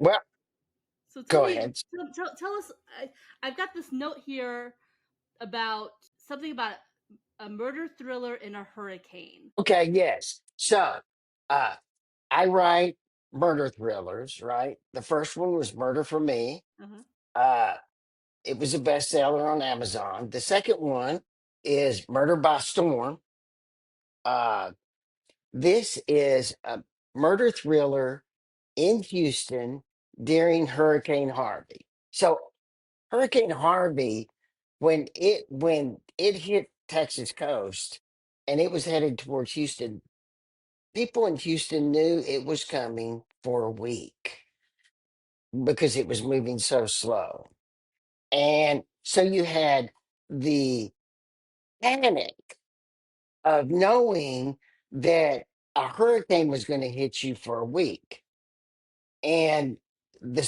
Well, So tell go me, ahead. tell us. I've got this note here about something about a murder thriller in a hurricane. Okay, yes. So, uh, I write murder thrillers, right? The first one was Murder for Me. Uh-huh. Uh, it was a bestseller on Amazon. The second one is Murder by Storm. Uh, this is a murder thriller in Houston during Hurricane Harvey. So, Hurricane Harvey, when it hit Texas coast and it was headed towards Houston, people in Houston knew it was coming for a week because it was moving so slow. And so you had the panic of knowing that a hurricane was going to hit you for a week. And the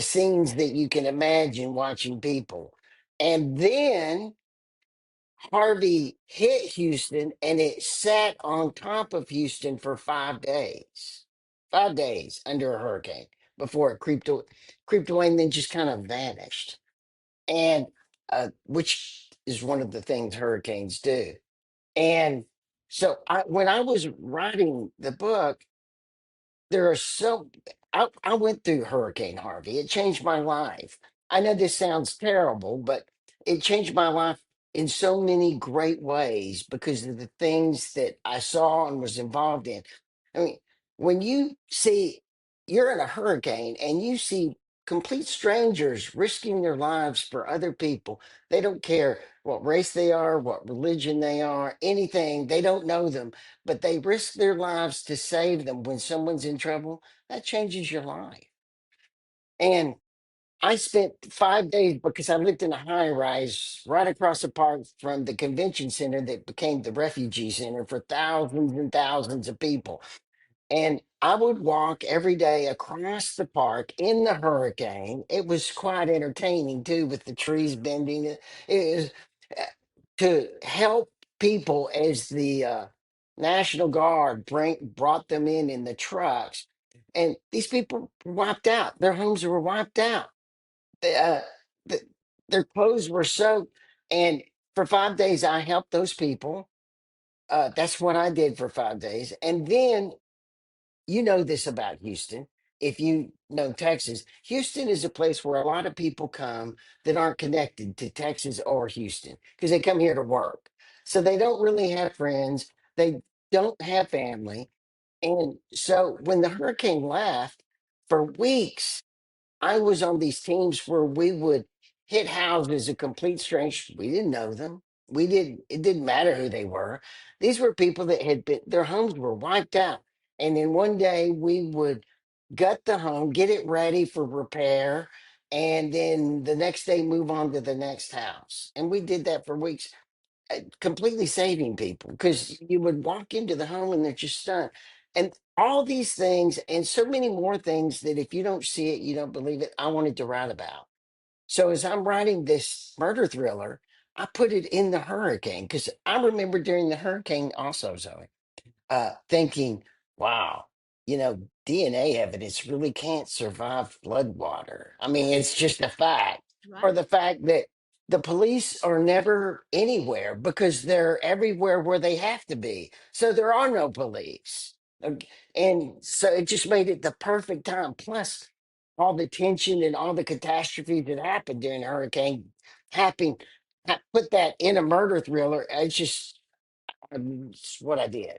scenes that you can imagine watching people. And then Harvey hit Houston and it sat on top of Houston for 5 days. 5 days under a hurricane before it creeped away and then just kind of vanished. And which is one of the things hurricanes do. And so when I was writing the book, there are so I went through Hurricane Harvey. It changed my life. I know this sounds terrible, but it changed my life in so many great ways because of the things that I saw and was involved in. I mean, when you see you're in a hurricane and you see complete strangers risking their lives for other people, they don't care what race they are, what religion they are, anything, they don't know them but they risk their lives to save them when someone's in trouble, that changes your life. And I spent 5 days because I lived in a high rise right across the park from the convention center that became the refugee center for thousands and thousands of people. And I would walk every day across the park in the hurricane. It was quite entertaining too, with the trees bending. It was to help people as the National Guard brought them in the trucks. And these people were wiped out. Their homes were wiped out. They, the, their clothes were soaked. And for 5 days, I helped those people. That's what I did for 5 days. And then you know this about Houston. If you know Texas, Houston is a place where a lot of people come that aren't connected to Texas or Houston because they come here to work. So they don't really have friends. They don't have family. And so when the hurricane left for weeks, I was on these teams where we would hit houses of complete strangers. We didn't know them. It didn't matter who they were. These were people that had been, their homes were wiped out. And then one day we would gut the home, get it ready for repair, and then the next day move on to the next house. And we did that for weeks, completely saving people because you would walk into the home and they're just stunned. And all these things and so many more things that if you don't see it, you don't believe it. I wanted to write about. So as I'm writing this murder thriller, I put it in the hurricane because I remember during the hurricane also, Zoe, thinking, wow, DNA evidence really can't survive floodwater. I mean, it's just a fact. Or Right. the fact that the police are never anywhere because they're everywhere where they have to be. So there are no police. And so it just made it the perfect time. Plus, all the tension and all the catastrophes that happened during the hurricane happened. Put that in a murder thriller. It's just it's what I did.